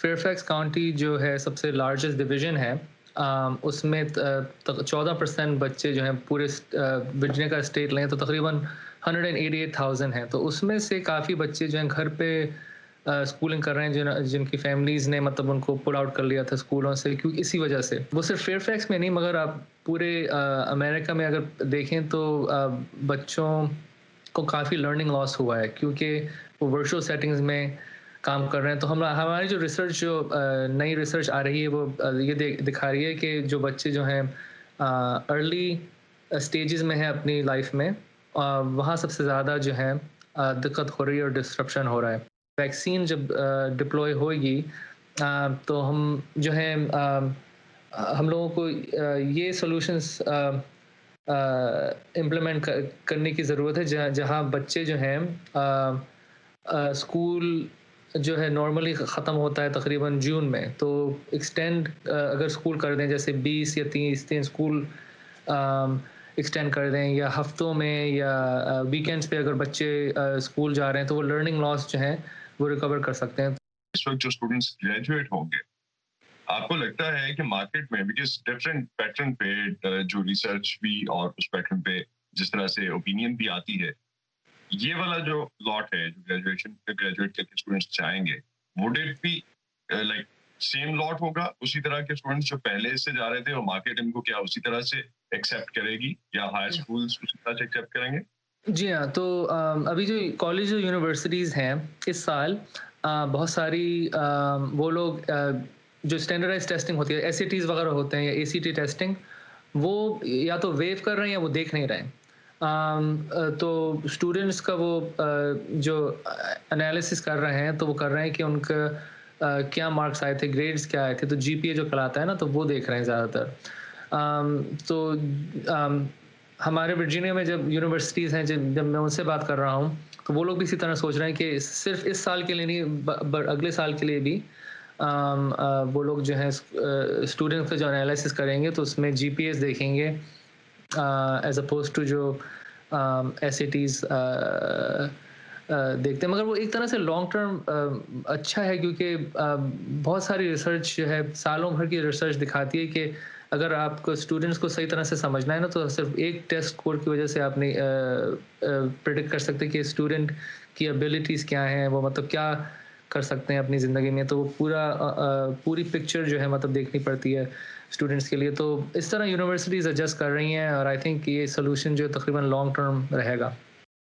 Fairfax county जो है सबसे लार्जेस्ट डिवीज़न है। उसमें 14% बच्चे जो हैं पूरे वर्जीनिया का स्टेट लें तो तकरीबन 188,000 हैं। तो उसमें से काफ़ी बच्चे जो हैं घर पे स्कूलिंग कर रहे हैं जिनकी फैमिलीज़ ने मतलब उनको पुल आउट कर लिया था स्कूलों से क्योंकि इसी वजह से। वो सिर्फ फेयरफैक्स में नहीं मगर आप पूरे अमेरिका में अगर देखें तो बच्चों को काफ़ी लर्निंग लॉस हुआ है क्योंकि वो वर्चुअल सेटिंग्स में काम कर रहे हैं। तो हमारी जो रिसर्च नई रिसर्च आ रही है वो ये दिखा रही है कि जो बच्चे जो हैं अर्ली स्टेजेस में हैं अपनी लाइफ में वहाँ सबसे ज़्यादा जो है दिक्कत हो रही है और डिस्ट्रप्शन हो रहा है। वैक्सीन जब डिप्लॉय होएगी तो हम जो है हम लोगों को ये सॉल्यूशंस इम्प्लीमेंट करने की ज़रूरत है जहाँ बच्चे जो हैं स्कूल जो है नॉर्मली ख़त्म होता है तकरीबन जून में, तो एक्सटेंड अगर स्कूल कर दें जैसे 20 या 30 दिन स्कूल एक्सटेंड कर दें या हफ्तों में या वीकेंड्स पे अगर बच्चे स्कूल जा रहे हैं तो वो लर्निंग लॉस जो है वो रिकवर कर सकते हैं। इस वक्त जो स्टूडेंट्स ग्रेजुएट होंगे, आपको लगता है कि मार्केट में बिकॉज़ डिफरेंट पैटर्न पे जो रिसर्च भी और उस पैटर्न पे जिस तरह से ओपिनियन भी आती है, ये वाला जो लॉट है, जो ग्रेजुएट करके स्टूडेंट्स जाएँगे, would it be like same lot होगा? उसी तरह के स्टूडेंट्स जो पहले से जा रहे थे और मार्केट इनको क्या उसी तरह से एक्सेप्ट करेगी या हायर स्कूल्स उसी तरह से एक्सेप्ट करेंगे? जी हाँ, तो अभी जो कॉलेज और यूनिवर्सिटीज़ हैं इस साल बहुत सारी वो लोग जो स्टैंडर्डाइज़्ड टेस्टिंग होती है एसएटीज़ वगैरह होते हैं या एसीटी टेस्टिंग वो या तो वेव कर रहे हैं या वो देख नहीं रहे हैं। तो स्टूडेंट्स का वो जो एनालिसिस कर रहे हैं तो वो कर रहे हैं कि उनका क्या मार्क्स आए थे, ग्रेड्स क्या आए थे, तो जीपीए जो कहलाता है ना तो वो देख रहे हैं ज़्यादातर। तो हमारे वर्जीनिया में जब यूनिवर्सिटीज़ हैं जब मैं उनसे बात कर रहा हूँ, तो वो लोग भी इसी तरह सोच रहे हैं कि सिर्फ़ इस साल के लिए नहीं अगले साल के लिए भी वो लोग जो है स्टूडेंट्स का जो एनालिसिस करेंगे तो उसमें जीपीएस देखेंगे एज़ अपोज़्ड टू जो एसएटीज़ देखते हैं मगर वो एक तरह से लॉन्ग टर्म अच्छा है क्योंकि बहुत सारी रिसर्च जो है सालों भर की रिसर्च दिखाती है कि अगर आपको स्टूडेंट्स को सही तरह से समझना है ना तो सिर्फ एक टेस्ट स्कोर की वजह से आप नहीं प्रिडिक्ट कर सकते कि स्टूडेंट की एबिलिटीज़ क्या हैं वो मतलब क्या कर सकते हैं अपनी ज़िंदगी में तो वो पूरी पिक्चर जो है मतलब देखनी पड़ती है स्टूडेंट्स के लिए तो इस तरह यूनिवर्सिटीज़ एडजस्ट कर रही हैं और आई थिंक ये सोल्यूशन जो तकरीबन लॉन्ग टर्म रहेगा।